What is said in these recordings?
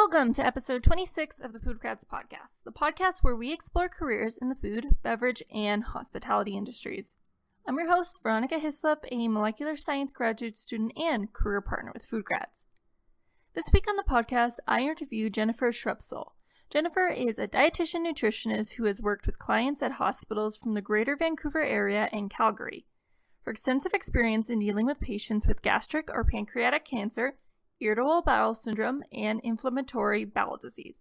Welcome to episode 26 of the FoodGrads podcast, the podcast where we explore careers in the food, beverage, and hospitality industries. I'm your host, Veronica Hislop, a molecular science graduate student and career partner with FoodGrads. This week on the podcast, I interview Jennifer Shrubsole. Jennifer is a dietitian-nutritionist who has worked with clients at hospitals from the greater Vancouver area and Calgary. Her extensive experience in dealing with patients with gastric or pancreatic cancer, irritable bowel syndrome, and inflammatory bowel disease.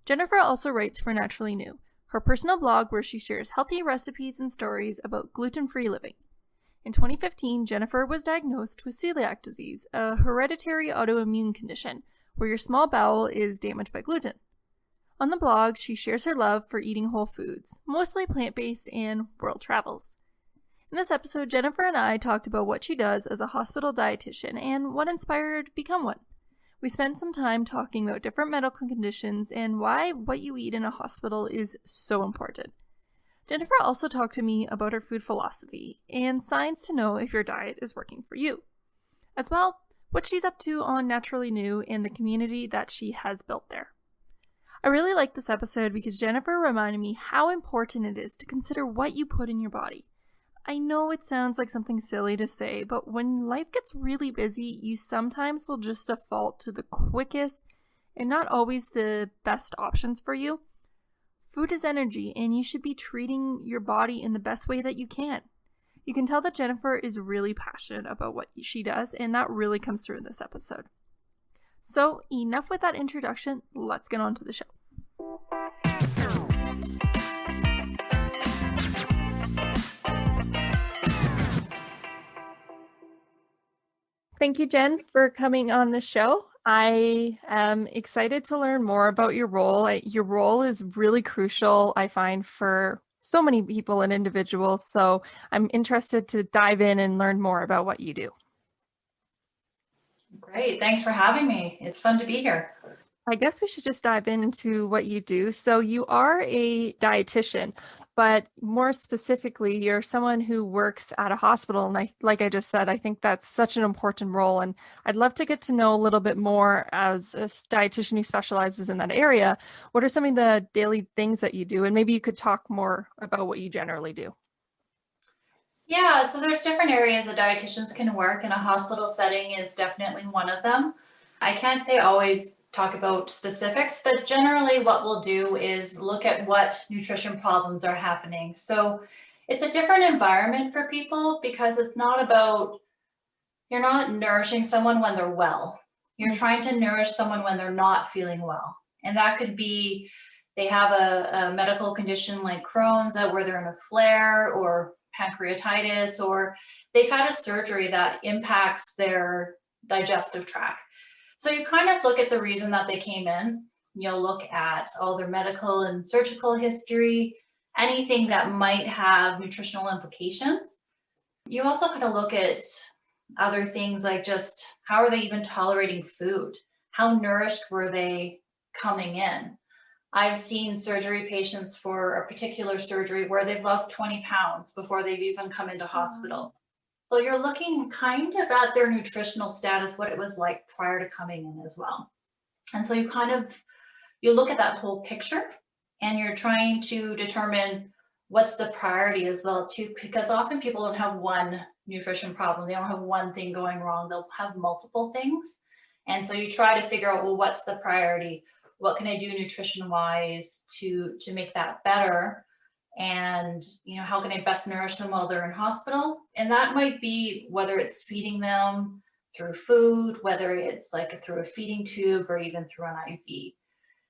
Jennifer also writes for NaturallyNu, her personal blog where she shares healthy recipes and stories about gluten-free living. In 2015, Jennifer was diagnosed with celiac disease, a hereditary autoimmune condition where your small bowel is damaged by gluten. On the blog, she shares her love for eating whole foods, mostly plant-based, and world travels. In this episode, Jennifer and I talked about what she does as a hospital dietitian and what inspired her to become one. We spent some time talking about different medical conditions and why what you eat in a hospital is so important. Jennifer also talked to me about her food philosophy and signs to know if your diet is working for you. As well, what she's up to on NaturallyNu and the community that she has built there. I really like this episode because Jennifer reminded me how important it is to consider what you put in your body. I know it sounds like something silly to say, but when life gets really busy, you sometimes will just default to the quickest and not always the best options for you. Food is energy, and you should be treating your body in the best way that you can. You can tell that Jennifer is really passionate about what she does, and that really comes through in this episode. So, enough with that introduction, let's get on to the show. Thank you, Jen, for coming on the show. I am excited to learn more about your role. Your role is really crucial, I find, for so many people and individuals. So I'm interested to dive in and learn more about what you do. Great. Thanks for having me. It's fun to be here. I guess we should just dive into what you do. So you are a dietitian, but more specifically, you're someone who works at a hospital. And like I just said, I think that's such an important role. And I'd love to get to know a little bit more as a dietitian who specializes in that area. What are some of the daily things that you do? And maybe you could talk more about what you generally do. Yeah, so there's different areas that dietitians can work, and a hospital setting is definitely one of them. I can't say always talk about specifics, but generally what we'll do is look at what nutrition problems are happening. So it's a different environment for people because it's not about, you're not nourishing someone when they're well. You're trying to nourish someone when they're not feeling well. And that could be they have a medical condition like Crohn's where they're in a flare, or pancreatitis, or they've had a surgery that impacts their digestive tract. So you kind of look at the reason that they came in. You'll look at all their medical and surgical history, anything that might have nutritional implications. You also kind of look at other things like just how are they even tolerating food? How nourished were they coming in? I've seen surgery patients for a particular surgery where they've lost 20 pounds before they've even come into hospital. So you're looking kind of at their nutritional status, what it was like prior to coming in as well. And so you look at that whole picture and you're trying to determine what's the priority as well too, because often people don't have one nutrition problem. They don't have one thing going wrong. They'll have multiple things. And so you try to figure out, well, what's the priority? What can I do nutrition wise to make that better? And, how can I best nourish them while they're in hospital? And that might be whether it's feeding them through food, whether it's like through a feeding tube, or even through an IV.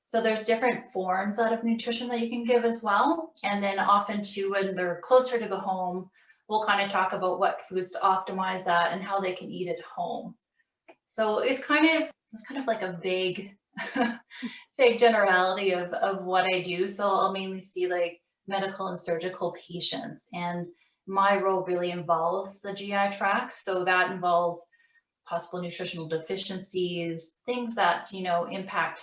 So there's different forms out of nutrition that you can give as well. And then often too, when they're closer to go home, we'll kind of talk about what foods to optimize that and how they can eat at home. So it's kind of like a big generality of what I do. So I'll mainly see like medical and surgical patients, and my role really involves the GI tract. So that involves possible nutritional deficiencies, things that impact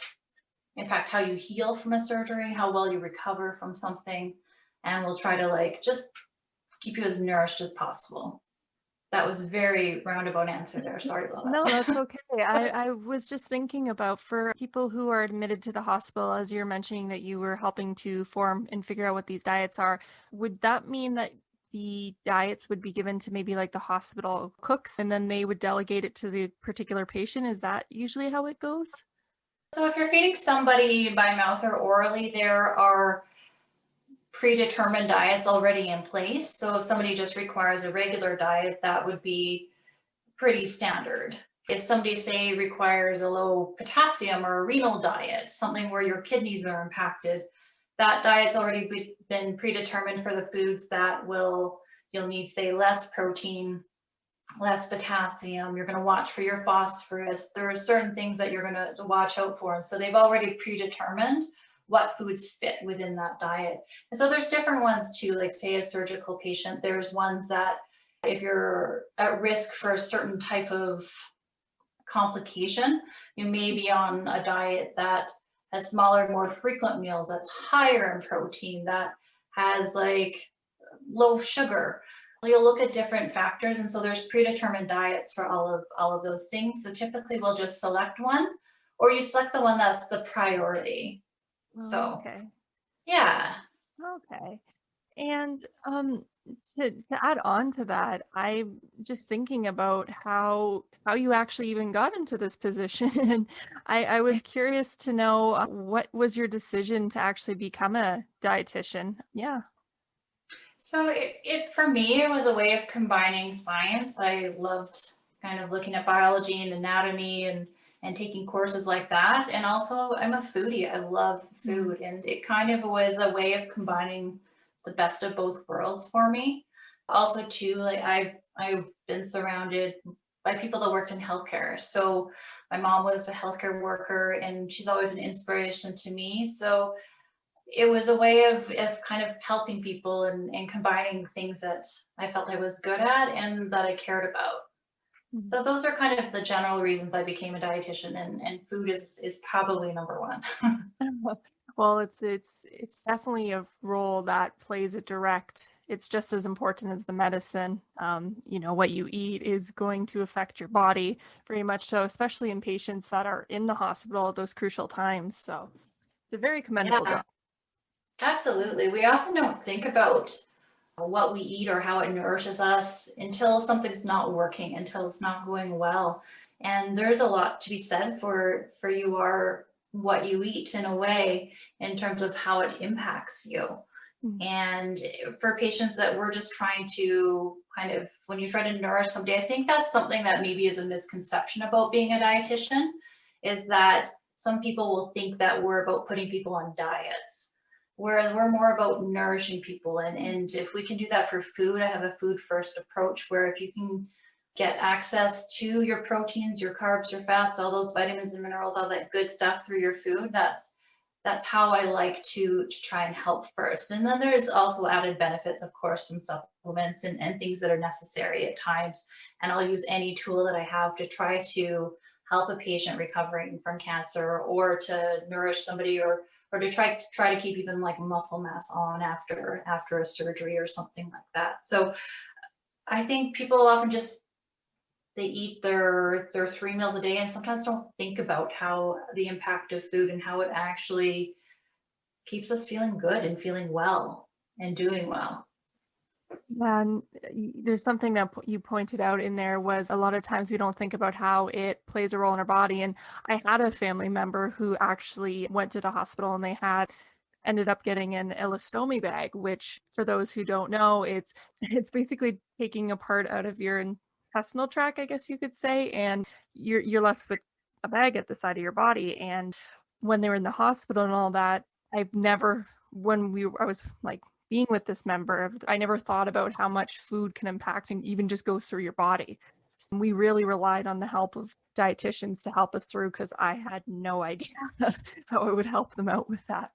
how you heal from a surgery, how well you recover from something, and we'll try to just keep you as nourished as possible. That was very roundabout answer there. Sorry about No, that. that's okay. I was just thinking about for people who are admitted to the hospital, as you're mentioning that you were helping to form and figure out what these diets are, would that mean that the diets would be given to maybe like the hospital cooks and then they would delegate it to the particular patient? Is that usually how it goes? So if you're feeding somebody by mouth or orally, there are predetermined diets already in place. So if somebody just requires a regular diet, that would be pretty standard. If somebody, say, requires a low potassium or a renal diet, something where your kidneys are impacted, that diet's already been predetermined for the foods that you'll need, say, less protein, less potassium. You're going to watch for your phosphorus. There are certain things that you're going to watch out for. So they've already predetermined what foods fit within that diet. And so there's different ones too, like say a surgical patient, there's ones that if you're at risk for a certain type of complication, you may be on a diet that has smaller, more frequent meals, that's higher in protein, that has like low sugar. So you'll look at different factors, and so there's predetermined diets for all of those things. So typically we'll just select one, or you select the one that's the priority. So Okay. yeah. Okay. And to add on to that, I'm just thinking about how you actually even got into this position. And I was curious to know what was your decision to actually become a dietitian? Yeah. So it for me, it was a way of combining science. I loved kind of looking at biology and anatomy and taking courses like that. And also I'm a foodie. I love food. And it kind of was a way of combining the best of both worlds for me. Also too, like I've been surrounded by people that worked in healthcare. So my mom was a healthcare worker and she's always an inspiration to me. So it was a way of kind of helping people and combining things that I felt I was good at and that I cared about. So those are kind of the general reasons I became a dietitian, and food is probably number one. Well, it's definitely a role that plays a direct. It's just as important as the medicine. What you eat is going to affect your body very much so, especially in patients that are in the hospital at those crucial times. So it's a very commendable Yeah, job. absolutely. We often don't think about what we eat or how it nourishes us until something's not working, until it's not going well. And there's a lot to be said for you are what you eat in a way in terms of how it impacts you. And for patients that we're just trying to kind of, when you try to nourish somebody, I think that's something that maybe is a misconception about being a dietitian, is that some people will think that we're about putting people on diets, whereas we're more about nourishing people. And if we can do that for food, I have a food first approach where if you can get access to your proteins, your carbs, your fats, all those vitamins and minerals, all that good stuff through your food, that's how I like to try and help first. And then there's also added benefits, of course, from supplements and things that are necessary at times. And I'll use any tool that I have to try to help a patient recovering from cancer, or to nourish somebody, or to try to keep even like muscle mass on after a surgery or something like that. So I think people often just they eat their 3 meals a day and sometimes don't think about how the impact of food and how it actually keeps us feeling good and feeling well and doing well. Yeah, and there's something that you pointed out in there was a lot of times we don't think about how it plays a role in our body. And I had a family member who actually went to the hospital and they had ended up getting an ileostomy bag, which for those who don't know, it's basically taking a part out of your intestinal tract, I guess you could say, and you're left with a bag at the side of your body. And when they were in the hospital and all that, I've never I was like being with this member, I never thought about how much food can impact and even just goes through your body. So we really relied on the help of dietitians to help us through because I had no idea how it would help them out with that.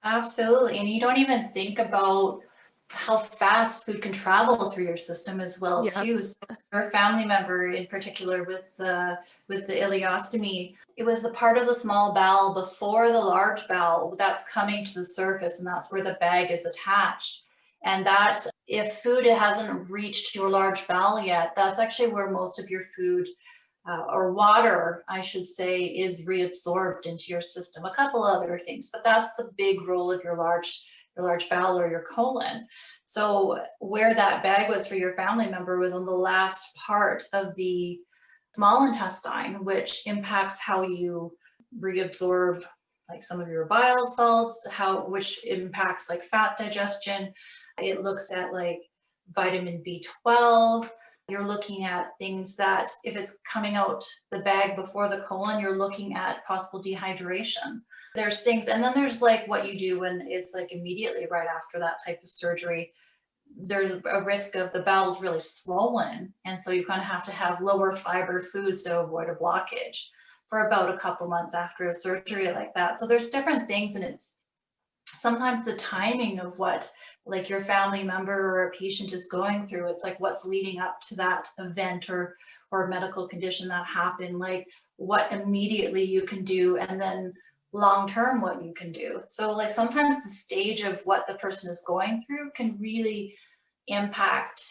Absolutely. And you don't even think about how fast food can travel through your system as well too. Yes. So your family member in particular with the ileostomy, it was the part of the small bowel before the large bowel that's coming to the surface, and that's where the bag is attached. And that if food hasn't reached your large bowel yet, that's actually where most of your food or water, I should say, is reabsorbed into your system. A couple other things, but that's the big role of your large bowel or your colon. So where that bag was for your family member was on the last part of the small intestine, which impacts how you reabsorb like some of your bile salts, which impacts like fat digestion. It looks at like vitamin B12. You're looking at things that if it's coming out the bag before the colon, you're looking at possible dehydration. There's things, and then there's like what you do when it's like immediately right after that type of surgery. There's a risk of the bowels really swollen. And so you kind of have to have lower fiber foods to avoid a blockage for about a couple months after a surgery like that. So there's different things, and it's sometimes the timing of what like your family member or a patient is going through. It's like what's leading up to that event or medical condition that happened, like what immediately you can do, and then long term what you can do. So like sometimes the stage of what the person is going through can really impact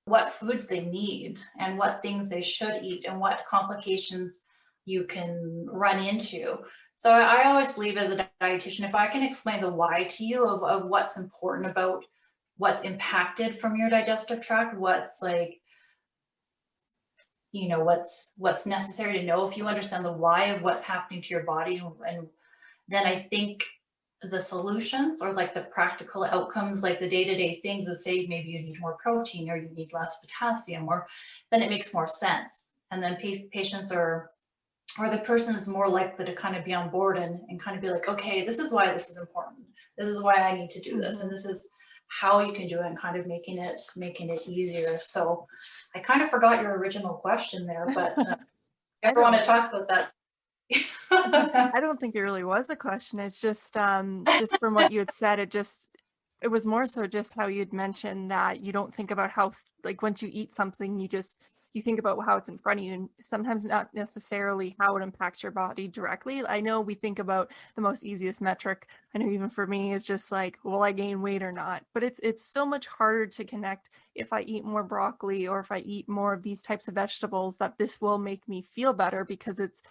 what foods they need and what things they should eat and what complications you can run into. So I always believe as a dietitian, if I can explain the why to you of what's important about what's impacted from your digestive tract, what's like, you know, what's necessary to know, if you understand the why of what's happening to your body, and then I think the solutions or like the practical outcomes, like the day-to-day things that say maybe you need more protein or you need less potassium, or then it makes more sense. And then patients or the person is more likely to kind of be on board and kind of be like, okay, this is why this is important. This is why I need to do this. And this is how you can do it, and kind of making it easier. So I kind of forgot your original question there, but I ever want to talk about that. I don't think it really was a question. It's just from what you had said, it was more so just how you'd mentioned that you don't think about how, like, once you eat something, you think about how it's in front of you, and sometimes not necessarily how it impacts your body directly. I know we think about the most easiest metric. I know even for me is just like, will I gain weight or not? But it's so much harder to connect if I eat more broccoli or if I eat more of these types of vegetables, that this will make me feel better, because it's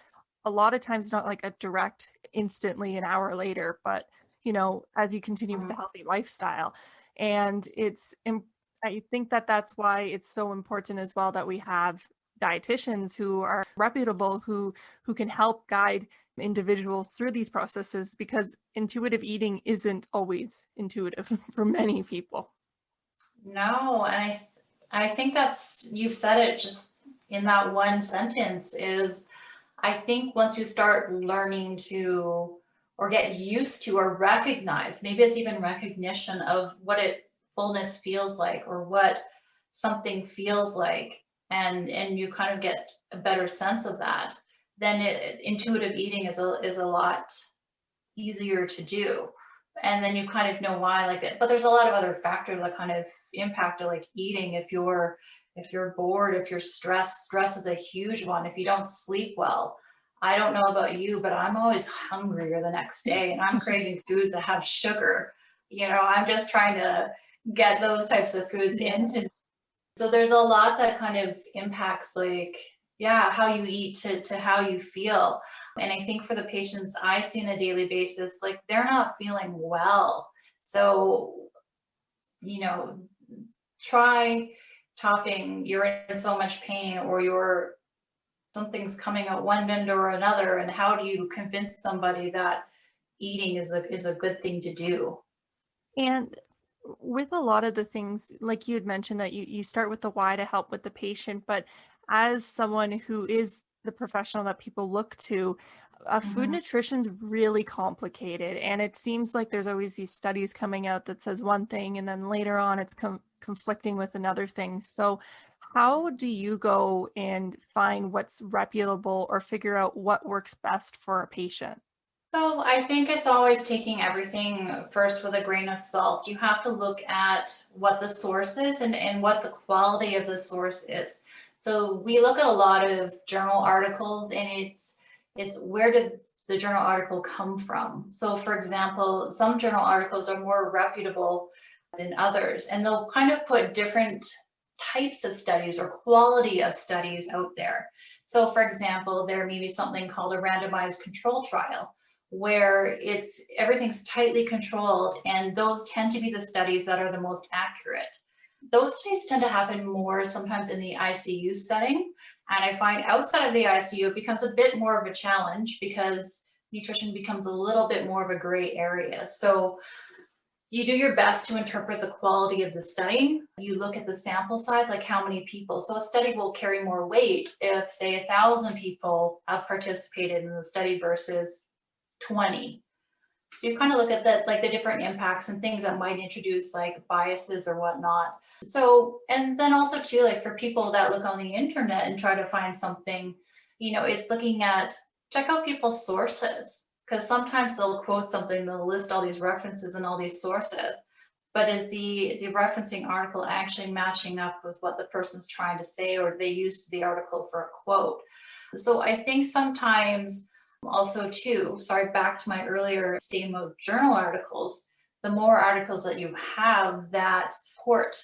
a lot of times not like a direct instantly an hour later, but you know, as you continue with the healthy lifestyle. And I think that that's why it's so important as well that we have dietitians who are reputable, who can help guide individuals through these processes, because intuitive eating isn't always intuitive for many people. No, and I think that's, you've said it just in that one sentence, is I think once you start learning to, or get used to, or recognize, maybe it's even recognition of what fullness feels like, or what something feels like, and you kind of get a better sense of that, then intuitive eating is a lot easier to do. And then you kind of know why, like that. But there's a lot of other factors that kind of impact it, like eating. If you're bored, if you're stressed, stress is a huge one. If you don't sleep well, I don't know about you, but I'm always hungrier the next day, and I'm craving foods that have sugar. You know, I'm just trying to get those types of foods into. So there's a lot that kind of impacts, like, yeah, how you eat to how you feel. And I think for the patients I see on a daily basis, like, they're not feeling well. So, you know, try topping, you're in so much pain, or something's coming out one end or another, and how do you convince somebody that eating is a good thing to do? And with a lot of the things, like you had mentioned, that you start with the why to help with the patient, but as someone who is the professional that people look to, food nutrition is really complicated, and it seems like there's always these studies coming out that says one thing, and then later on it's conflicting with another thing. So how do you go and find what's reputable or figure out what works best for a patient? So I think it's always taking everything first with a grain of salt. You have to look at what the source is, and what the quality of the source is. So we look at a lot of journal articles, and it's where did the journal article come from? So for example, some journal articles are more reputable than others. And they'll kind of put different types of studies or quality of studies out there. So for example, there may be something called a randomized control trial, where everything's tightly controlled, and those tend to be the studies that are the most accurate. Those studies tend to happen more sometimes in the ICU setting. And I find outside of the ICU, it becomes a bit more of a challenge because nutrition becomes a little bit more of a gray area. So you do your best to interpret the quality of the study. You look at the sample size, like how many people. So a study will carry more weight if, say, 1,000 people have participated in the study versus 20. So you kind of look at the different impacts and things that might introduce like biases or whatnot. So, and then also too, like for people that look on the internet and try to find something, it's looking at, check out people's sources, because sometimes they'll quote something, they'll list all these references and all these sources, but is the referencing article actually matching up with what the person's trying to say, or they used the article for a quote? So I think sometimes also too, back to my earlier statement of journal articles, the more articles that you have that support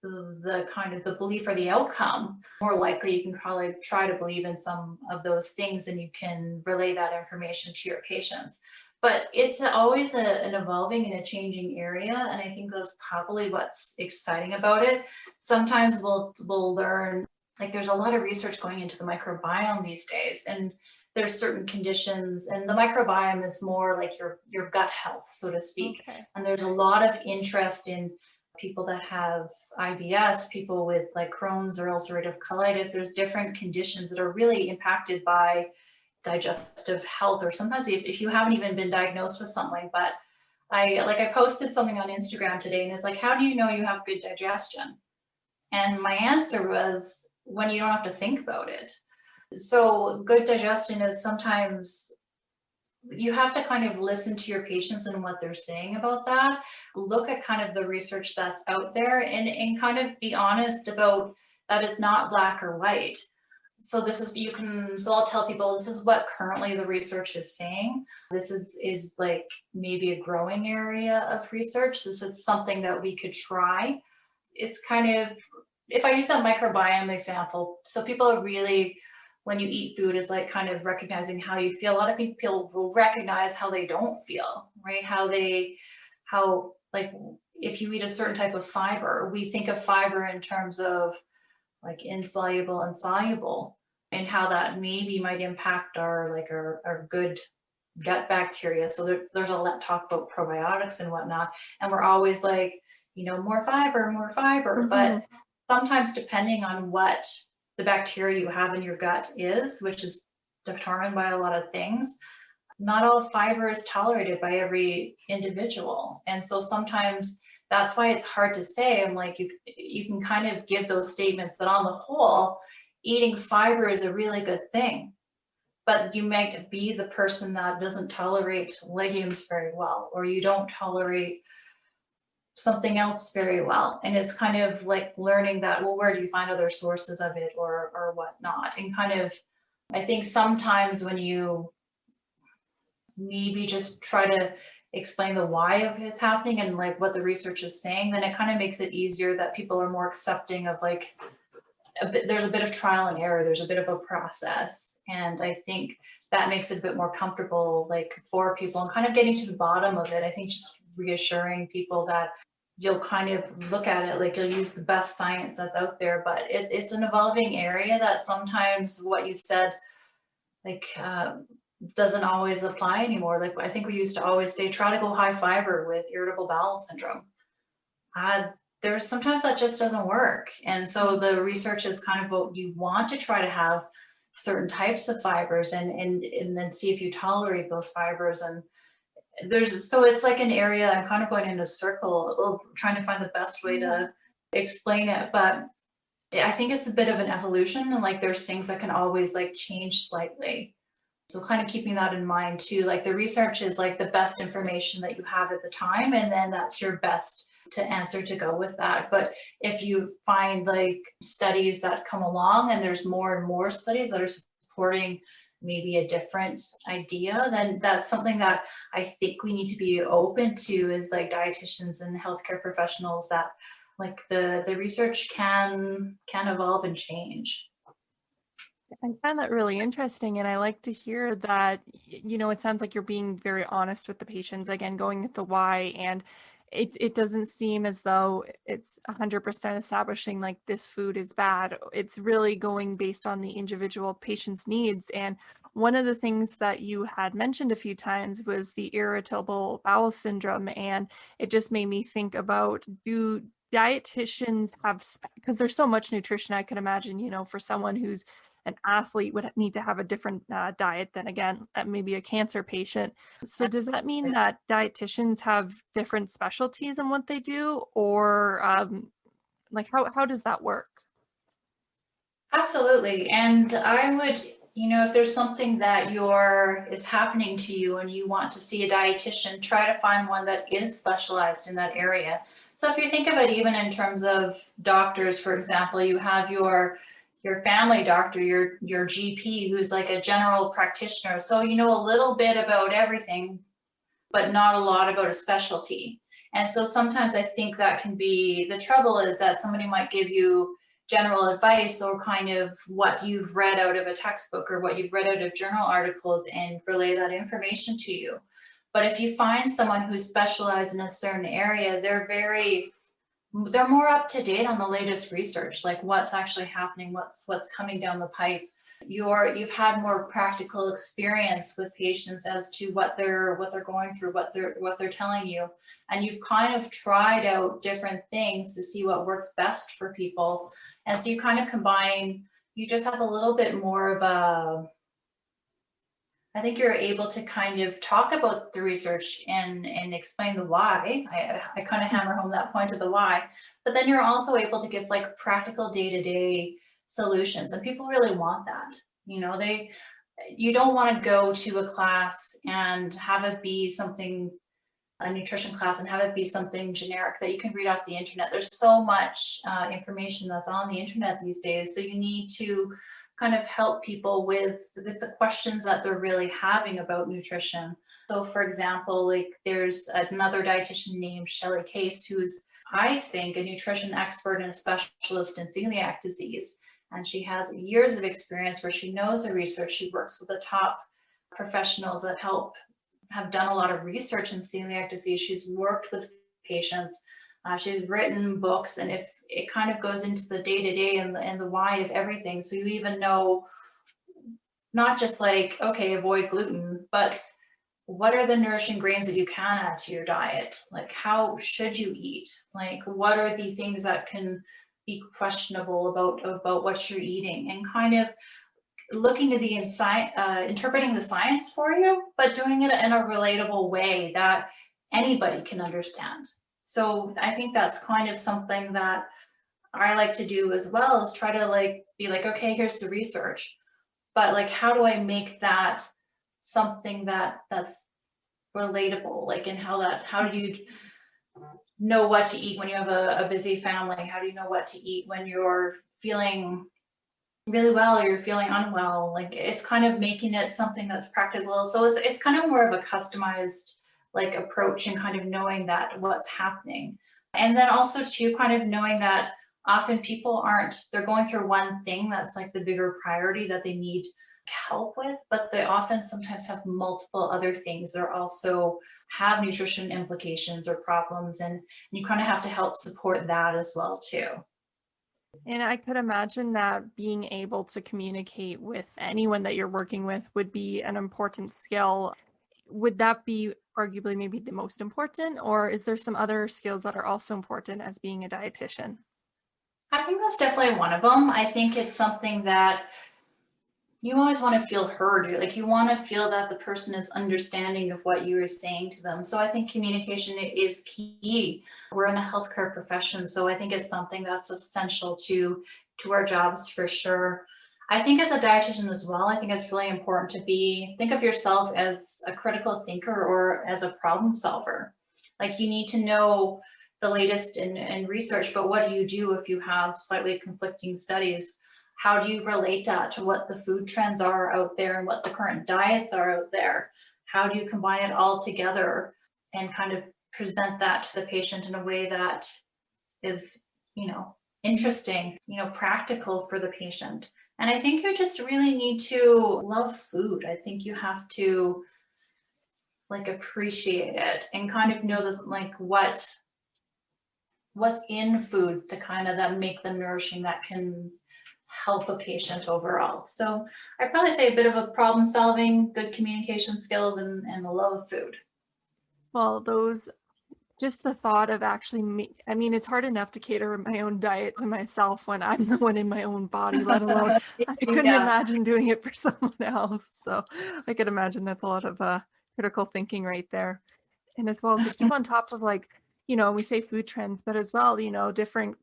the kind of the belief or the outcome, more likely you can probably try to believe in some of those things, and you can relay that information to your patients. But it's always an evolving and a changing area, and I think that's probably what's exciting about it. Sometimes we'll learn, like there's a lot of research going into the microbiome these days, and there's certain conditions, and the microbiome is more like your gut health, so to speak. Okay. And there's a lot of interest in people that have IBS, people with like Crohn's or ulcerative colitis. There's different conditions that are really impacted by digestive health, or sometimes if you haven't even been diagnosed with something. But I posted something on Instagram today, and it's like, how do you know you have good digestion? And my answer was, when you don't have to think about it. So good digestion is sometimes you have to kind of listen to your patients and what they're saying about that. Look at kind of the research that's out there, and kind of be honest about that it's not black or white. So so I'll tell people, this is what currently the research is saying. This is like maybe a growing area of research. This is something that we could try. It's kind of, if I use that microbiome example, so people are really, when you eat food, is like kind of recognizing how you feel. A lot of people will recognize how they don't feel, right? How like if you eat a certain type of fiber, we think of fiber in terms of like insoluble and soluble, and how that maybe might impact our good gut bacteria. So there's a lot of talk about probiotics and whatnot, and we're always like, more fiber, Mm-hmm. but sometimes depending on what the bacteria you have in your gut is, which is determined by a lot of things, not all fiber is tolerated by every individual. And so sometimes that's why it's hard to say. I'm like, you can kind of give those statements that on the whole, eating fiber is a really good thing, but you might be the person that doesn't tolerate legumes very well, or you don't tolerate something else very well. And it's kind of like learning that, well, where do you find other sources of it, or whatnot? And kind of, I think sometimes when you maybe just try to explain the why of it's happening and like what the research is saying, then it kind of makes it easier that people are more accepting of like there's a bit of trial and error, there's a bit of a process. And I think that makes it a bit more comfortable, like for people, and kind of getting to the bottom of it. I think just reassuring people that you'll kind of look at it like you'll use the best science that's out there, but it's an evolving area that sometimes what you've said like doesn't always apply anymore. Like I think we used to always say, try to go high fiber with irritable bowel syndrome. There's sometimes that just doesn't work. And so the research is kind of what you want to try to have certain types of fibers and then see if you tolerate those fibers. And so it's like an area, I'm kind of going in a circle, trying to find the best way to explain it. But I think it's a bit of an evolution, and like there's things that can always like change slightly. So kind of keeping that in mind too, like the research is like the best information that you have at the time, and then that's your best to answer to go with that. But if you find like studies that come along and there's more and more studies that are supporting maybe a different idea, then that's something that I think we need to be open to as like dietitians and healthcare professionals, that like the research can evolve and change. I find that really interesting, and I like to hear that, it sounds like you're being very honest with the patients, again, going with the why, and it doesn't seem as though it's 100% establishing like this food is bad. It's really going based on the individual patient's needs. And one of the things that you had mentioned a few times was the irritable bowel syndrome, and it just made me think about, do dietitians have, because there's so much nutrition, I could imagine, for someone who's an athlete would need to have a different diet than, again, maybe a cancer patient. So does that mean that dietitians have different specialties in what they do, or like how does that work? Absolutely. And I would, if there's something that is happening to you and you want to see a dietitian, try to find one that is specialized in that area. So if you think of it even in terms of doctors, for example, you have your family doctor, your GP, who's like a general practitioner. So you know a little bit about everything, but not a lot about a specialty. And so sometimes I think that can be the trouble, is that somebody might give you general advice or kind of what you've read out of a textbook or what you've read out of journal articles and relay that information to you. But if you find someone who's specialized in a certain area, they're more up to date on the latest research, like what's actually happening, what's coming down the pipe. You've had more practical experience with patients as to what they're going through, what they're telling you, and you've kind of tried out different things to see what works best for people. And so you kind of combine, you just have a little bit more of a, I think you're able to kind of talk about the research and explain the why. I kind of hammer home that point of the why, but then you're also able to give like practical day-to-day solutions, and people really want that. You don't want to go to a class and have it be something, a nutrition class, and have it be something generic that you can read off the internet. There's so much information that's on the internet these days, so you need to kind of help people with the questions that they're really having about nutrition. So for example, like there's another dietitian named Shelley Case, who's, I think, a nutrition expert and a specialist in celiac disease. And she has years of experience where she knows the research. She works with the top professionals that have done a lot of research in celiac disease. She's worked with patients. She's written books, and if it kind of goes into the day-to-day and the why of everything. So you even know, not just like, okay, avoid gluten, but what are the nourishing grains that you can add to your diet? Like, how should you eat? Like, what are the things that can be questionable about what you're eating? And kind of looking at the interpreting the science for you, but doing it in a relatable way that anybody can understand. So I think that's kind of something that I like to do as well, is try to like be like, okay, here's the research, but like, how do I make that something that's relatable? Like, and how do you know what to eat when you have a busy family? How do you know what to eat when you're feeling really well or you're feeling unwell? Like, it's kind of making it something that's practical. So it's kind of more of a customized like approach, and kind of knowing that what's happening. And then also too, kind of knowing that often people they're going through one thing that's like the bigger priority that they need help with, but they often sometimes have multiple other things that also have nutrition implications or problems, and you kind of have to help support that as well too. And I could imagine that being able to communicate with anyone that you're working with would be an important skill. Would that be arguably maybe the most important, or is there some other skills that are also important as being a dietitian? I think that's definitely one of them. I think it's something that you always want to feel heard. Like, you want to feel that the person is understanding of what you are saying to them. So I think communication is key. We're in a healthcare profession, so I think it's something that's essential to our jobs for sure. I think as a dietitian as well, I think it's really important to think of yourself as a critical thinker or as a problem solver. Like, you need to know the latest in research, but what do you do if you have slightly conflicting studies? how do you relate that to what the food trends are out there and what the current diets are out there? How do you combine it all together and kind of present that to the patient in a way that is, interesting, practical for the patient? And I think you just really need to love food. I think you have to appreciate it and kind of know this, what's in foods to kind of that make them nourishing, that can help a patient overall. So I'd probably say a bit of a problem solving, good communication skills, and a love of food. Well, just the thought of actually, it's hard enough to cater my own diet to myself when I'm the one in my own body, let alone I couldn't imagine doing it for someone else. So I could imagine that's a lot of critical thinking right there. And as well, to keep on top of we say food trends, but as well, different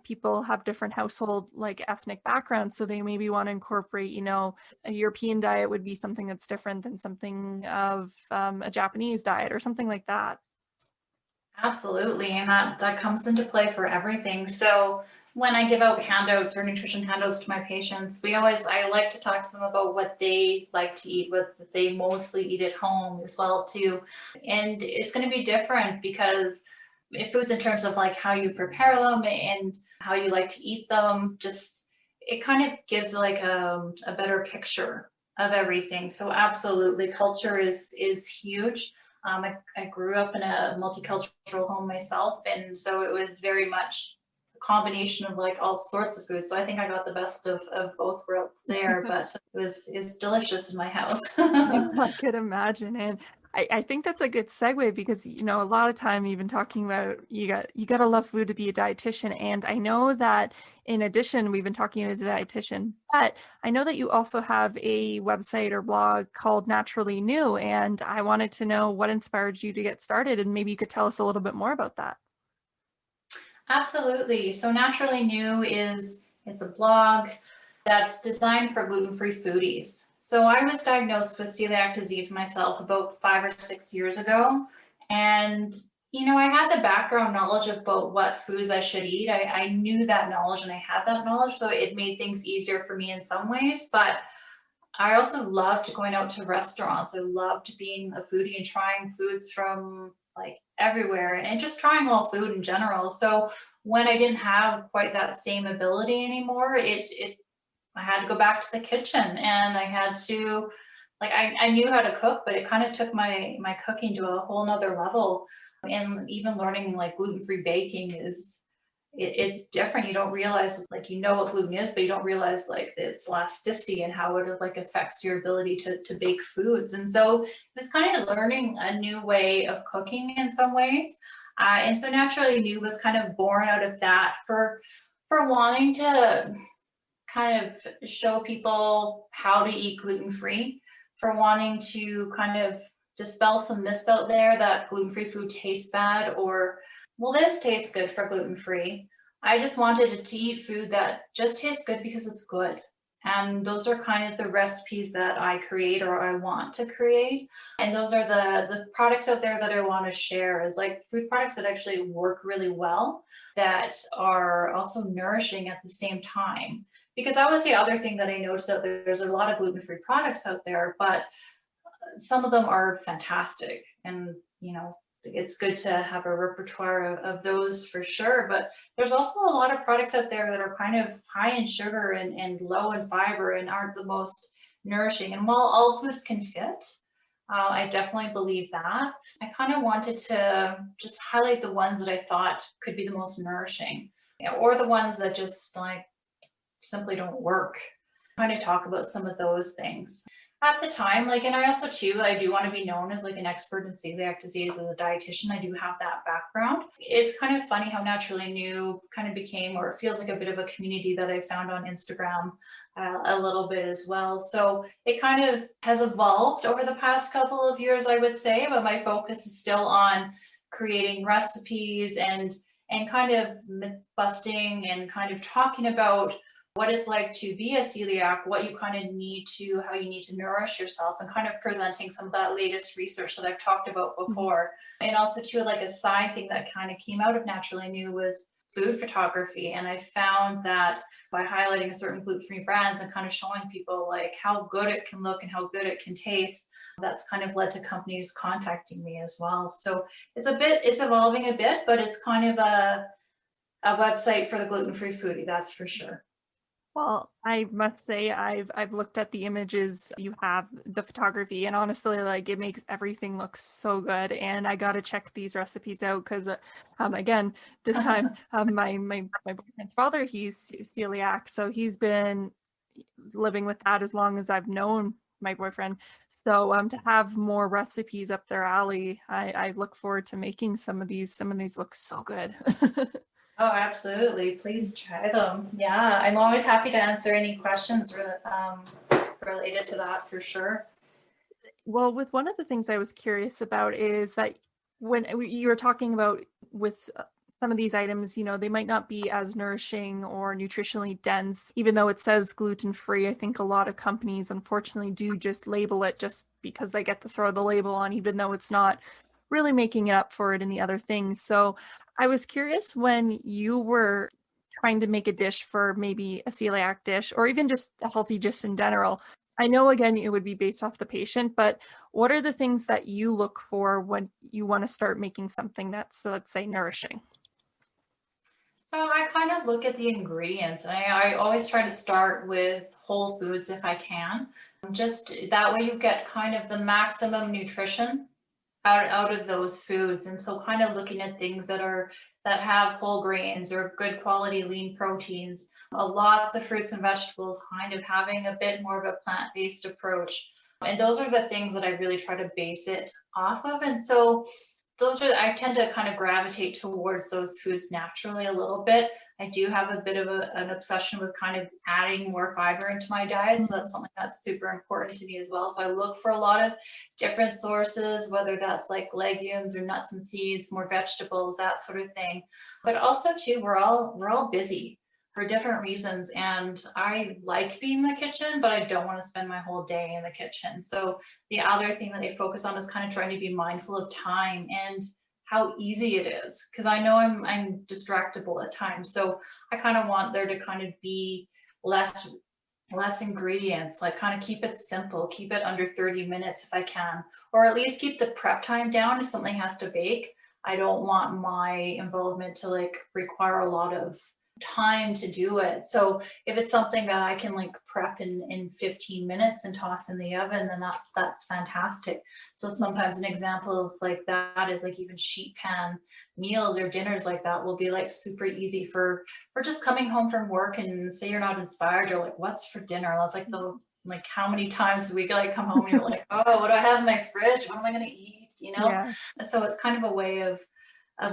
people have different household ethnic backgrounds. So they maybe want to incorporate, a European diet would be something that's different than something of a Japanese diet or something like that. Absolutely, and that comes into play for everything. So when I give out handouts or nutrition handouts to my patients, I like to talk to them about what they like to eat, what they mostly eat at home as well too. And it's going to be different because if foods in terms of how you prepare them and how you like to eat them, just it kind of gives a better picture of everything. So absolutely, culture is huge. I grew up in a multicultural home myself, and so it was very much a combination of all sorts of foods. So I think I got the best of both worlds there, but it's delicious in my house. I could imagine. And I think that's a good segue because, a lot of time you've been talking about you got to love food to be a dietitian. And I know that in addition, we've been talking as a dietitian, but I know that you also have a website or blog called NaturallyNu. And I wanted to know what inspired you to get started, and maybe you could tell us a little bit more about that. Absolutely. So NaturallyNu it's a blog that's designed for gluten-free foodies. So I was diagnosed with celiac disease myself about 5 or 6 years ago. And, I had the background knowledge about what foods I should eat. I knew that knowledge and I had that knowledge. So it made things easier for me in some ways. But I also loved going out to restaurants. I loved being a foodie and trying foods from everywhere and just trying all food in general. So when I didn't have quite that same ability anymore, I had to go back to the kitchen, and I had to I knew how to cook, but it kind of took my cooking to a whole nother level. And even learning gluten-free baking it's different. You don't realize what gluten is, but you don't realize its elasticity and how it affects your ability to bake foods. And so it was kind of learning a new way of cooking in some ways. And so NaturallyNu was kind of born out of that for wanting to kind of show people how to eat gluten-free, for wanting to kind of dispel some myths out there that gluten-free food tastes bad, or, well, this tastes good for gluten-free. I just wanted to eat food that just tastes good because it's good. And those are kind of the recipes that I create or I want to create. And those are the products out there that I want to share, is food products that actually work really well, that are also nourishing at the same time. Because that was the other thing that I noticed out there. There's a lot of gluten-free products out there, but some of them are fantastic. And, it's good to have a repertoire of those for sure. But there's also a lot of products out there that are kind of high in sugar and low in fiber and aren't the most nourishing. And while all foods can fit, I definitely believe that. I kind of wanted to just highlight the ones that I thought could be the most nourishing, or the ones that just simply don't work. Kind of talk about some of those things. At the time, and I also too, I do want to be known as an expert in celiac disease as a dietitian. I do have that background. It's kind of funny how NaturallyNu kind of became, or it feels like a bit of a community that I found on Instagram a little bit as well. So it kind of has evolved over the past couple of years, I would say, but my focus is still on creating recipes and kind of myth busting and kind of talking about what it's like to be a celiac, what you kind of need to, how you need to nourish yourself, and kind of presenting some of that latest research that I've talked about before. And also too, a side thing that kind of came out of NaturallyNu was food photography. And I found that by highlighting a certain gluten-free brands and kind of showing people like how good it can look and how good it can taste, that's kind of led to companies contacting me as well. So it's evolving a bit, but it's kind of a website for the gluten-free foodie, that's for sure. Well, I must say I've looked at the images you have, the photography, and honestly, like it makes everything look so good. And I gotta check these recipes out because, again, this time, my boyfriend's father, he's celiac, so he's been living with that as long as I've known my boyfriend. So to have more recipes up their alley, I look forward to making some of these. Some of these look so good. Oh, absolutely. Please try them. Yeah, I'm always happy to answer any questions related to that for sure. Well, with one of the things I was curious about is that when you were talking about with some of these items, you know, they might not be as nourishing or nutritionally dense, even though it says gluten-free. I think a lot of companies, unfortunately, do just label it just because they get to throw the label on, even though it's not really making it up for it in the other things. So I was curious when you were trying to make a dish for maybe a celiac dish or even just a healthy dish in general. I know, again, it would be based off the patient, but what are the things that you look for when you want to start making something that's, so let's say, nourishing? So I kind of look at the ingredients, and I always try to start with whole foods if I can. Just that way you get kind of the maximum nutrition out of those foods. And so kind of looking at things that have whole grains or good quality lean proteins, lots of fruits and vegetables, kind of having a bit more of a plant-based approach. And those are the things that I really try to base it off of. And so I tend to kind of gravitate towards those foods naturally a little bit. I do have a bit of an obsession with kind of adding more fiber into my diet. So that's something that's super important to me as well. So I look for a lot of different sources, whether that's like legumes or nuts and seeds, more vegetables, that sort of thing. But also too, we're all busy for different reasons. And I like being in the kitchen, but I don't want to spend my whole day in the kitchen. So the other thing that I focus on is kind of trying to be mindful of time and how easy it is, because I know I'm distractible at times. So I kind of want there to kind of be less ingredients, like kind of keep it simple, keep it under 30 minutes if I can, or at least keep the prep time down if something has to bake. I don't want my involvement to like require a lot of time to do it. So if it's something that I can like prep in 15 minutes and toss in the oven, then that's fantastic. So sometimes an example of like that is like even sheet pan meals or dinners like that will be like super easy for just coming home from work, and say you're not inspired, you're like, what's for dinner? That's like how many times do we like come home and you're like, oh, what do I have in my fridge? What am I going to eat? You know? Yeah. So it's kind of a way of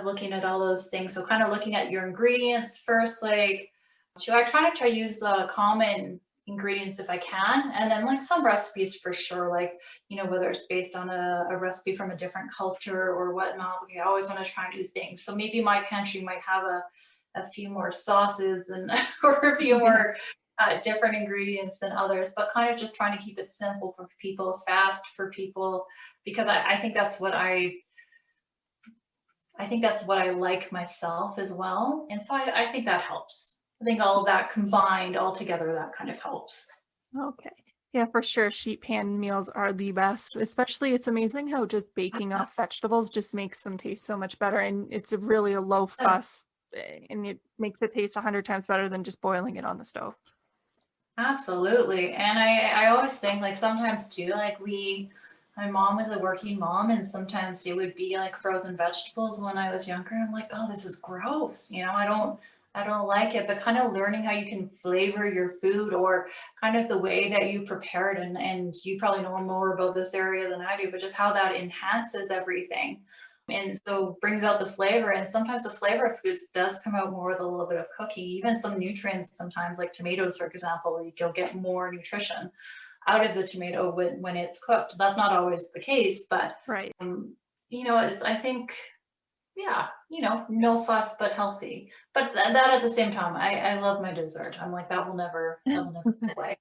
looking at all those things. So kind of looking at your ingredients first, like, so I try to use common ingredients if I can, and then like some recipes for sure, like, you know, whether it's based on a recipe from a different culture or whatnot, I always want to try new things. So maybe my pantry might have a few more sauces and or a few more different ingredients than others, but kind of just trying to keep it simple for people, fast for people, because I think that's what I think that's what I like myself as well. And so I think that helps. I think all of that combined all together, that kind of helps. Okay. Yeah, for sure. Sheet pan meals are the best, especially it's amazing how just baking off vegetables just makes them taste so much better. And it's really a low fuss and it makes it taste 100 times better than just boiling it on the stove. Absolutely. And I always think like sometimes too, like my mom was a working mom, and sometimes it would be like frozen vegetables when I was younger. I'm like, oh, this is gross. You know, I don't like it, but kind of learning how you can flavor your food or kind of the way that you prepare it. And you probably know more about this area than I do, but just how that enhances everything. And so brings out the flavor. And sometimes the flavor of foods does come out more with a little bit of cooking. Even some nutrients sometimes, like tomatoes, for example, you'll get more nutrition out of the tomato when it's cooked. That's not always the case, but Right. you know, I think, yeah, you know, no fuss but healthy. But that at the same time, I love my dessert. I'm like, that will never go away.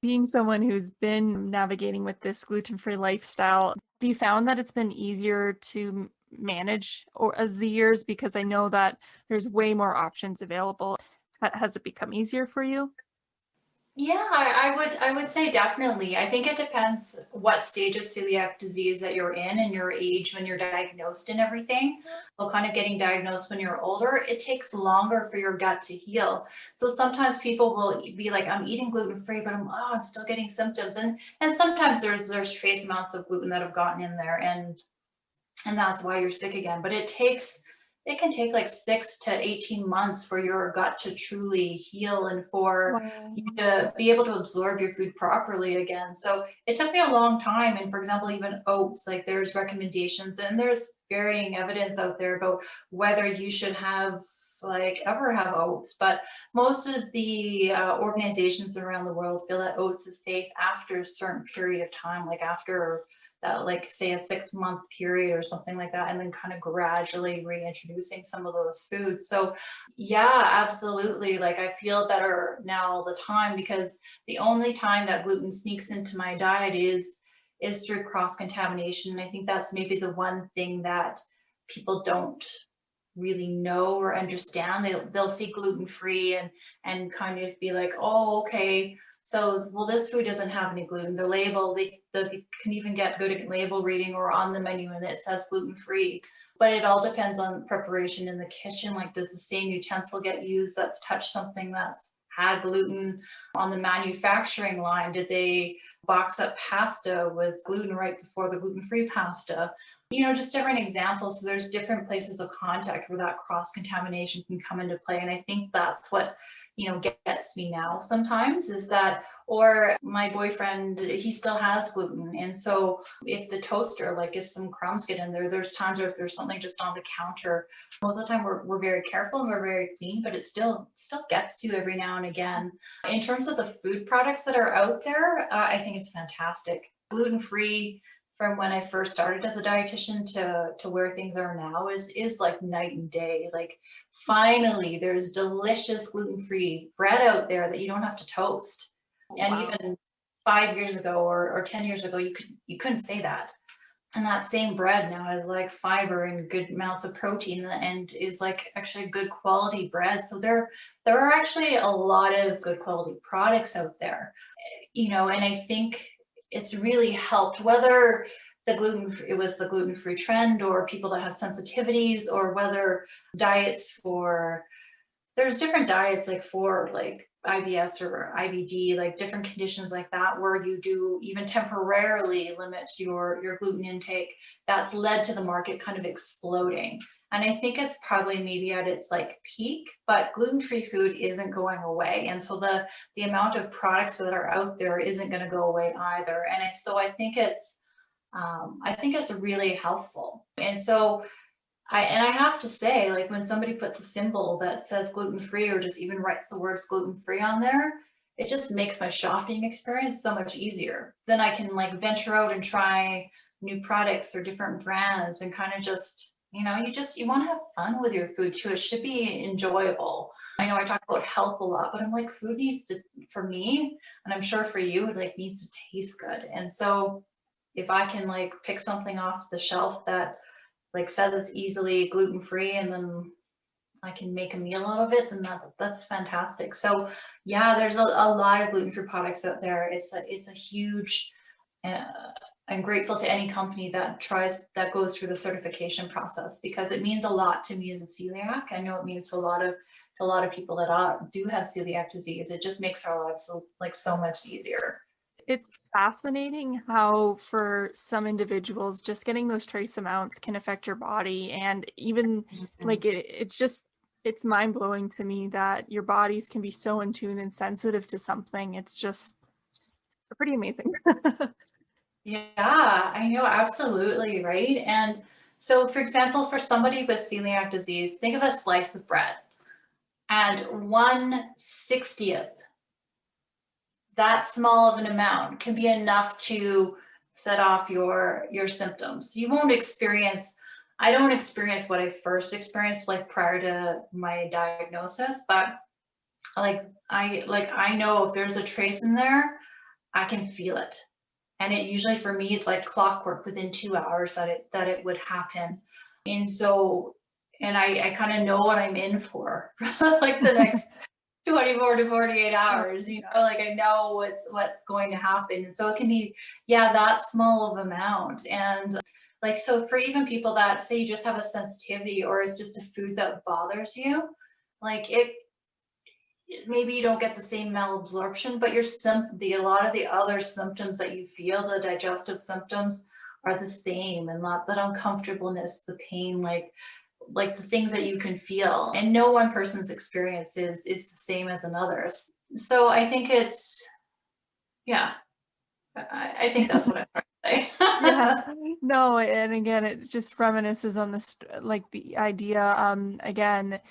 Being someone who's been navigating with this gluten-free lifestyle, have you found that it's been easier to manage or as the years? Because I know that there's way more options available. Has it become easier for you? Yeah, I would say definitely. I think it depends what stage of celiac disease that you're in and your age when you're diagnosed and everything. Well, kind of getting diagnosed when you're older, it takes longer for your gut to heal. So sometimes people will be like, I'm eating gluten-free, but I'm still getting symptoms. And sometimes there's trace amounts of gluten that have gotten in there and that's why you're sick again. But it can take like 6 to 18 months for your gut to truly heal and for Wow. you to be able to absorb your food properly again. So it took me a long time. And for example, even oats, like there's recommendations and there's varying evidence out there about whether you should have like ever have oats, but most of the organizations around the world feel that oats is safe after a certain period of time, like after that, like say a 6-month period or something like that, and then kind of gradually reintroducing some of those foods. So yeah, absolutely. Like I feel better now all the time because the only time that gluten sneaks into my diet is through cross contamination. And I think that's maybe the one thing that people don't really know or understand. They'll see gluten free and kind of be like, oh, okay, so well this food doesn't have any gluten. The label, they can even get good at label reading or on the menu and it says gluten free. But it all depends on preparation in the kitchen. Like, does the same utensil get used that's touched something that's had gluten on the manufacturing line? Did they box up pasta with gluten right before the gluten-free pasta? You know, just different examples. So there's different places of contact where that cross-contamination can come into play. And I think that's what, you know, gets me now sometimes is that, or my boyfriend, he still has gluten. And so if the toaster, like if some crumbs get in there, there's times where if there's something just on the counter, most of the time we're very careful and we're very clean, but it still gets you every now and again. In terms of the food products that are out there, I think it's fantastic. Gluten-free, from when I first started as a dietitian to where things are now is like night and day. Like finally there's delicious gluten-free bread out there that you don't have to toast. And Wow. even 5 years ago or 10 years ago, you couldn't say that. And that same bread now has like fiber and good amounts of protein and is like actually good quality bread. So there are actually a lot of good quality products out there, you know, and I think it's really helped whether it was the gluten-free trend or people that have sensitivities or whether diets for there's different diets like for like IBS or IBD, like different conditions like that, where you do even temporarily limit your gluten intake. That's led to the market kind of exploding. And I think it's probably maybe at its like peak, but gluten-free food isn't going away. And so the amount of products that are out there isn't going to go away either. And so I think it's really helpful. And so I have to say, like when somebody puts a symbol that says gluten-free or just even writes the words gluten-free on there, it just makes my shopping experience so much easier. Then I can like venture out and try new products or different brands and kind of just, you know, you want to have fun with your food too. It should be enjoyable. I know I talk about health a lot, but I'm like food needs to, for me, and I'm sure for you, it like needs to taste good. And so if I can like pick something off the shelf that like says it's easily gluten-free and then I can make a meal out of it, then that's fantastic. So yeah, there's a lot of gluten-free products out there. It's a huge, uh, I'm grateful to any company that goes through the certification process because it means a lot to me as a celiac. I know it means to a lot of people that do have celiac disease. It just makes our lives so much easier. It's fascinating how for some individuals, just getting those trace amounts can affect your body. And even like it's mind blowing to me that your bodies can be so in tune and sensitive to something. It's just pretty amazing. Yeah, I know, absolutely, right? And so, for example, for somebody with celiac disease, think of a slice of bread and 1/60th, that small of an amount can be enough to set off your symptoms. You won't experience, I don't experience what I first experienced like prior to my diagnosis, but I know if there's a trace in there, I can feel it. And it usually for me it's like clockwork within 2 hours that it would happen. And so, and I kind of know what I'm in for like the next 24 to 48 hours, like I know what's going to happen. And so it can be, yeah, that small of amount. And like, so for even people that say you just have a sensitivity or it's just a food that bothers you, like maybe you don't get the same malabsorption, but a lot of the other symptoms that you feel, the digestive symptoms, are the same, and not that uncomfortableness, the pain, like the things that you can feel. And no one person's experience is the same as another's. So I think yeah, I think that's what I'm trying to say. Yeah, no, and again, it just reminisces on this, like the idea. Again,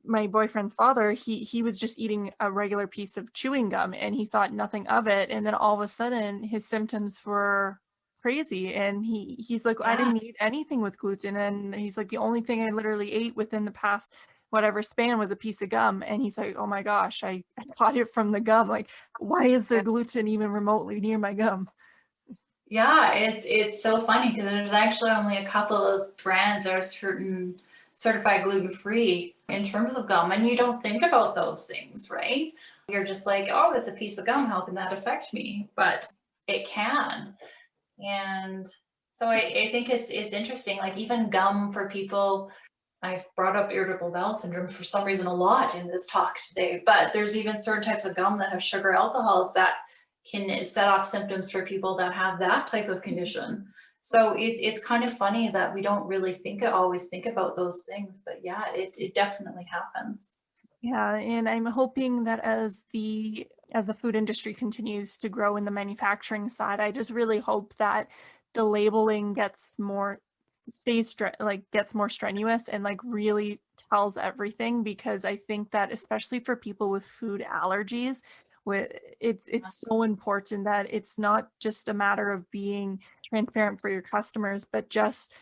my boyfriend's father, he was just eating a regular piece of chewing gum, and he thought nothing of it, and then all of a sudden, his symptoms were crazy, and he's like, I Yeah, didn't eat anything with gluten, and he's like, the only thing I literally ate within the past whatever span was a piece of gum, and he's like, oh my gosh, I got it from the gum. Like, why is there gluten even remotely near my gum? yeah, it's so funny because there's actually only a couple of brands that are certified gluten-free in terms of gum, and you don't think about those things, right? You're just like, oh, it's a piece of gum, how can that affect me? But it can. And so I think it's interesting, like even gum for people. I've brought up irritable bowel syndrome for some reason a lot in this talk today, but there's even certain types of gum that have sugar alcohols that can set off symptoms for people that have that type of condition. So it's kind of funny that we don't really always think about those things, but yeah, it definitely happens. Yeah, and I'm hoping that as the food industry continues to grow in the manufacturing side, I just really hope that the labeling gets more gets more strenuous and like really tells everything, because I think that especially for people with food allergies, with it's so important that it's not just a matter of being transparent for your customers, but just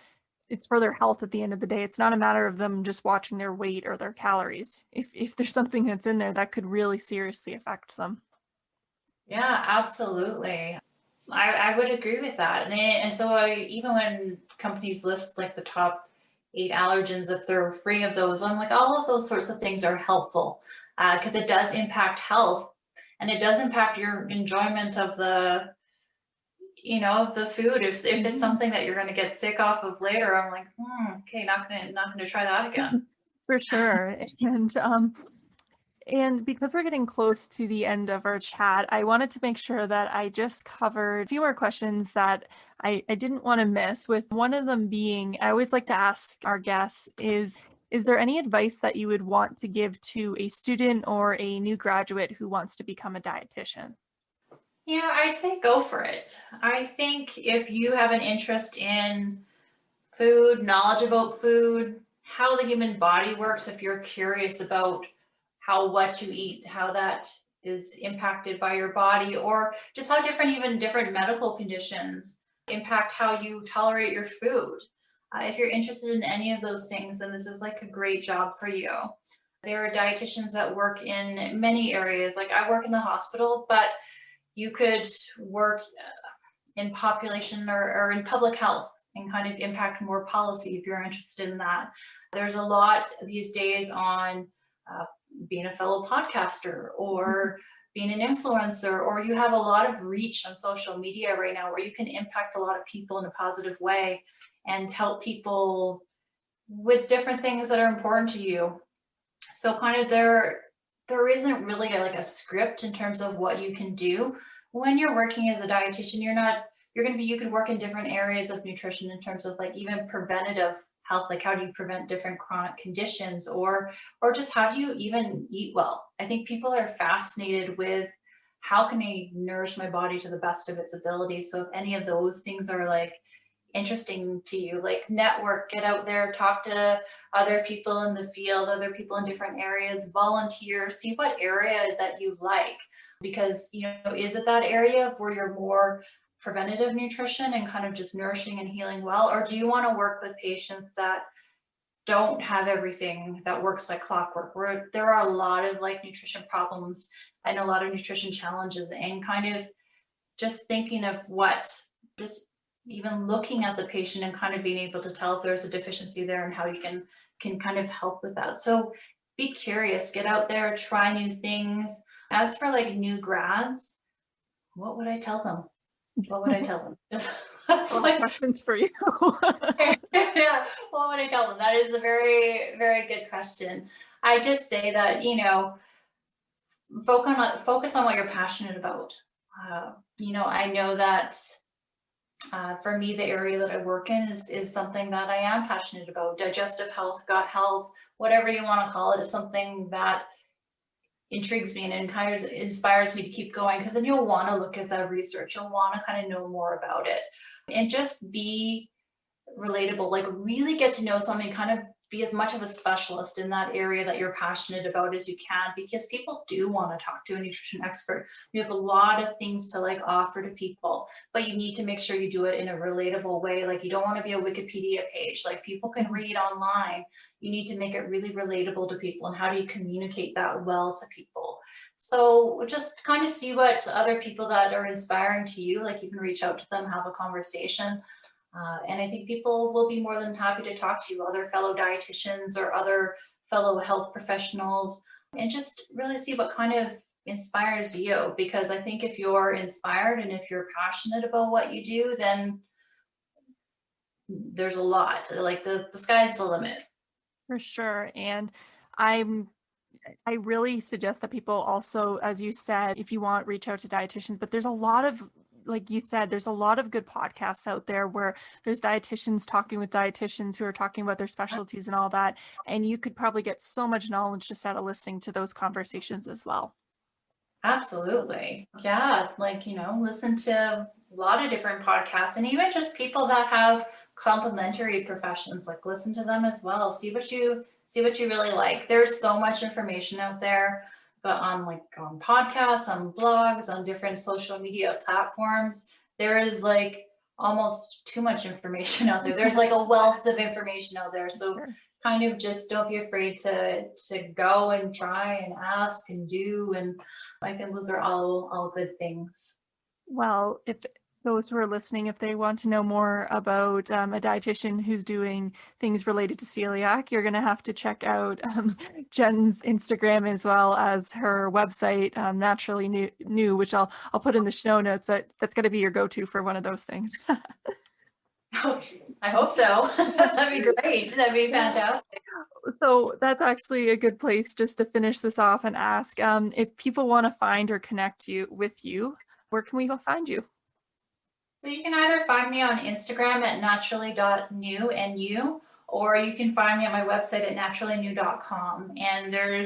it's for their health at the end of the day. It's not a matter of them just watching their weight or their calories. If there's something that's in there that could really seriously affect them. Yeah, absolutely. I would agree with that. And so even when companies list like the top 8 allergens, if they're free of those, I'm like, all of those sorts of things are helpful because it does impact health and it does impact your enjoyment of of the food. If it's Mhm. something that you're going to get sick off of later, I'm like, okay, not gonna try that again. For sure. And because we're getting close to the end of our chat, I wanted to make sure that I just covered a few more questions that I didn't want to miss, with one of them being, I always like to ask our guests is there any advice that you would want to give to a student or a new graduate who wants to become a dietitian? I'd say go for it. I think if you have an interest in food, knowledge about food, how the human body works, if you're curious about how what you eat, how that is impacted by your body, or just how different medical conditions impact how you tolerate your food. If you're interested in any of those things, then this is like a great job for you. There are dietitians that work in many areas. Like I work in the hospital, but you could work in population or in public health and kind of impact more policy if you're interested in that. There's a lot these days on being a fellow podcaster or being an influencer, or you have a lot of reach on social media right now where you can impact a lot of people in a positive way and help people with different things that are important to you. So kind of there isn't really like a script in terms of what you can do. When you're working as a dietitian, you could work in different areas of nutrition in terms of like even preventative health, like how do you prevent different chronic conditions, or just how do you even eat well. I think people are fascinated with how can I nourish my body to the best of its ability. So if any of those things are like interesting to you, like network, get out there, talk to other people in the field, other people in different areas, volunteer, see what area that you like. Because, is it that area where you're more preventative nutrition and kind of just nourishing and healing well? Or do you want to work with patients that don't have everything that works like clockwork, where there are a lot of like nutrition problems and a lot of nutrition challenges, and kind of just thinking of what just even looking at the patient and kind of being able to tell if there's a deficiency there and how you can kind of help with that. So be curious, get out there, try new things. As for like new grads, what would I tell them? What would I tell them? That's like questions for you. Yeah, what would I tell them? That is a very, very good question. I just say that, focus on what you're passionate about. I know that for me, the area that I work in is something that I am passionate about. Digestive health, gut health, whatever you want to call it, is something that intrigues me and kind of inspires me to keep going, because then you'll want to look at the research. You'll want to kind of know more about it and just be relatable, like really get to know something, kind of be as much of a specialist in that area that you're passionate about as you can, because people do want to talk to a nutrition expert. You have a lot of things to like offer to people, but you need to make sure you do it in a relatable way. Like you don't want to be a Wikipedia page, like people can read online. You need to make it really relatable to people. And how do you communicate that well to people? So just kind of see what other people that are inspiring to you, like you can reach out to them, have a conversation. And I think people will be more than happy to talk to you, other fellow dietitians or other fellow health professionals, and just really see what kind of inspires you. Because I think if you're inspired and if you're passionate about what you do, then there's a lot, like the sky's the limit. For sure. And I really suggest that people also, as you said, if you want, reach out to dietitians, but there's a lot of, like you said, there's a lot of good podcasts out there where there's dietitians talking with dietitians who are talking about their specialties and all that. And you could probably get so much knowledge just out of listening to those conversations as well. Absolutely. Yeah. Like, listen to a lot of different podcasts, and even just people that have complementary professions, like listen to them as well. See what you really like. There's so much information out there, but on podcasts, on blogs, on different social media platforms, there is like almost too much information out there. There's like a wealth of information out there. So kind of just don't be afraid to go and try and ask and do. And I think those are all good things. Well, if those who are listening, if they want to know more about a dietitian who's doing things related to celiac, you're going to have to check out Jen's Instagram as well as her website, NaturallyNu, which I'll put in the show notes, but that's going to be your go-to for one of those things. I hope so. That'd be great. That'd be fantastic. So that's actually a good place just to finish this off and ask, if people want to find or connect with you, where can we find you? So you can either find me on Instagram at naturally.nu, or you can find me on my website at naturallynu.com. And there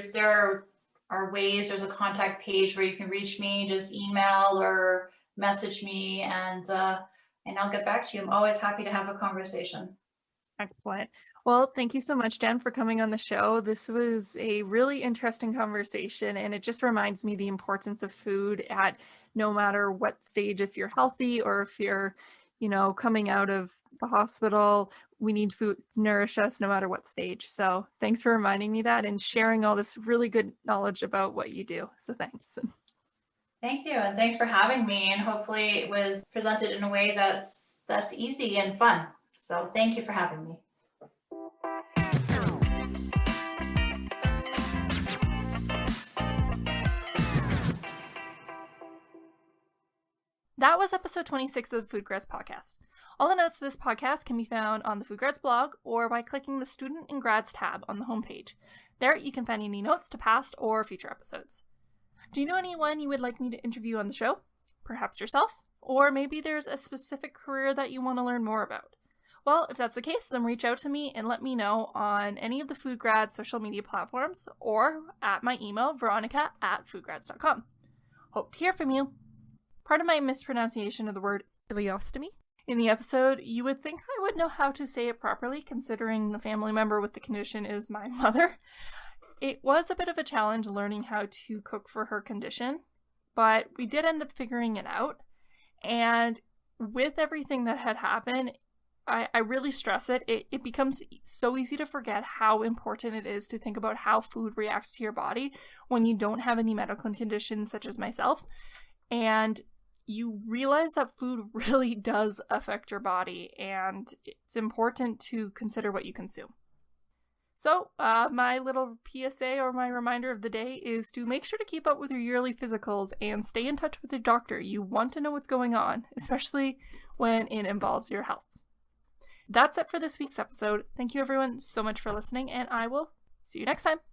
are ways, there's a contact page where you can reach me, just email or message me, and I'll get back to you. I'm always happy to have a conversation. Excellent. Well, thank you so much, Jen, for coming on the show. This was a really interesting conversation, and it just reminds me the importance of food at no matter what stage. If you're healthy or if you're, coming out of the hospital, we need food to nourish us no matter what stage. So thanks for reminding me that and sharing all this really good knowledge about what you do. So thanks. Thank you. And thanks for having me. And hopefully it was presented in a way that's easy and fun. So thank you for having me. That was episode 26 of the FoodGrads podcast. All the notes to this podcast can be found on the FoodGrads blog or by clicking the Student and Grads tab on the homepage. There you can find any notes to past or future episodes. Do you know anyone you would like me to interview on the show? Perhaps yourself? Or maybe there's a specific career that you want to learn more about. Well, if that's the case, then reach out to me and let me know on any of the FoodGrads social media platforms or at my email, veronica@foodgrads.com. Hope to hear from you. Part of my mispronunciation of the word ileostomy in the episode, you would think I would know how to say it properly, considering the family member with the condition is my mother. It was a bit of a challenge learning how to cook for her condition, but we did end up figuring it out. And with everything that had happened, I really stress it. It becomes so easy to forget how important it is to think about how food reacts to your body when you don't have any medical conditions such as myself. And you realize that food really does affect your body, and it's important to consider what you consume. So, my little PSA or my reminder of the day is to make sure to keep up with your yearly physicals and stay in touch with your doctor. You want to know what's going on, especially when it involves your health. That's it for this week's episode. Thank you everyone so much for listening, and I will see you next time.